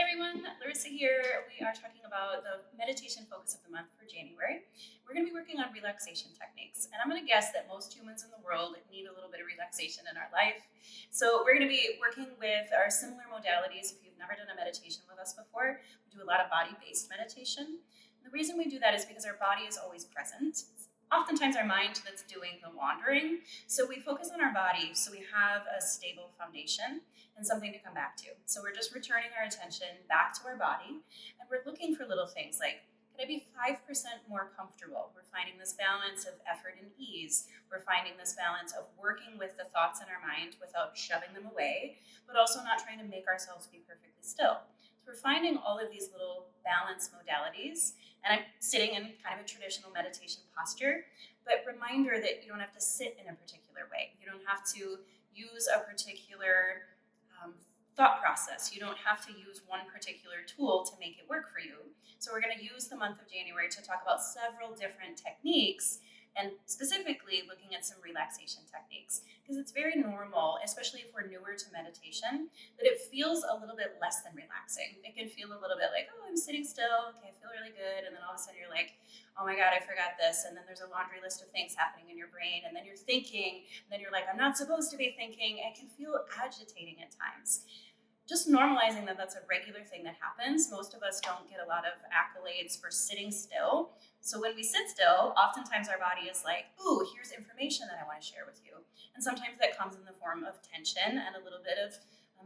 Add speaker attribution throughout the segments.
Speaker 1: Hey everyone, Larissa here. We are talking about the meditation focus of the month for January. We're going to be working on relaxation techniques, and I'm going to guess that most humans in the world need a little bit of relaxation in our life. So, we're going to be working with our similar modalities. If you've never done a meditation with us before, we do a lot of body based meditation. And the reason we do that is because our body is always present. It's oftentimes our mind that's doing the wandering. So, we focus on our body so we have a stable foundation and something to come back to. So we're just returning our attention back to our body, and we're looking for little things like, can I be 5% more comfortable? We're finding this balance of effort and ease. We're finding this balance of working with the thoughts in our mind without shoving them away, but also not trying to make ourselves be perfectly still. So we're finding all of these little balance modalities, and I'm sitting in kind of a traditional meditation posture, but reminder that you don't have to sit in a particular way. You don't have to use a particular thought process. You don't have to use one particular tool to make it work for you. So we're going to use the month of January to talk about several different techniques and specifically looking at some relaxation techniques because it's very normal, especially if we're newer to meditation, that it feels a little bit less than relaxing. It can feel a little bit like, oh, I'm sitting still. Okay, I feel really good. And then all of a sudden you're like, oh my God, I forgot this. And then there's a laundry list of things happening in your brain. And then you're thinking, and then you're like, I'm not supposed to be thinking. It can feel agitating at times. Just normalizing that that's a regular thing that happens. Most of us don't get a lot of accolades for sitting still. So when we sit still, oftentimes our body is like, ooh, here's information that I want to share with you. And sometimes that comes in the form of tension and a little bit of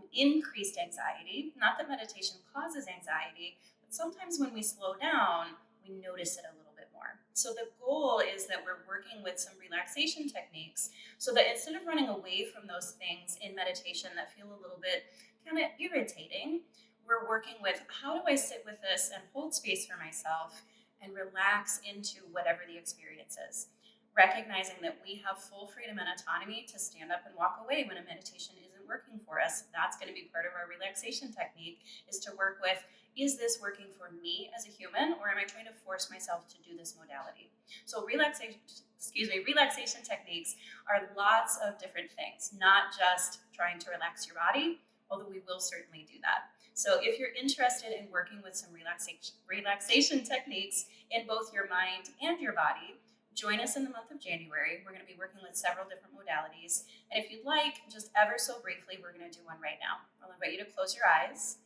Speaker 1: increased anxiety. Not that meditation causes anxiety, but sometimes when we slow down, we notice it a little bit more. So the goal is that we're working with some relaxation techniques so that instead of running away from those things in meditation that feel a little bit kind of irritating, we're working with how do I sit with this and hold space for myself and relax into whatever the experience is. Recognizing that we have full freedom and autonomy to stand up and walk away when a meditation isn't working for us. That's going to be part of our relaxation technique, is to work with, is this working for me as a human, or am I trying to force myself to do this modality? So relaxation techniques are lots of different things, not just trying to relax your body, although we will certainly do that. So if you're interested in working with some relaxation techniques in both your mind and your body, join us in the month of January. We're going to be working with several different modalities. And if you'd like, just ever so briefly, we're going to do one right now. I'll invite you to close your eyes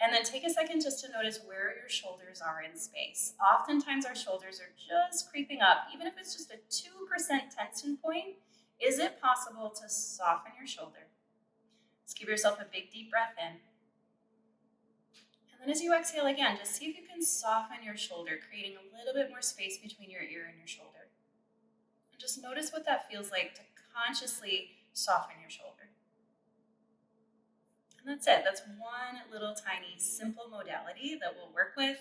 Speaker 1: and then take a second just to notice where your shoulders are in space. Oftentimes our shoulders are just creeping up, even if it's just a 2% tension point. Is it possible to soften your shoulder? Just give yourself a big deep breath in. And then as you exhale again, just see if you can soften your shoulder, creating a little bit more space between your ear and your shoulder. And just notice what that feels like to consciously soften your shoulder. And that's it. That's one little tiny simple modality that we'll work with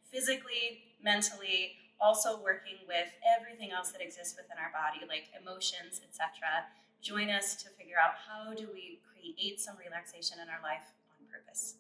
Speaker 1: physically, mentally, also working with everything else that exists within our body, like emotions, etc. Join us to figure out how do we create some relaxation in our life on purpose.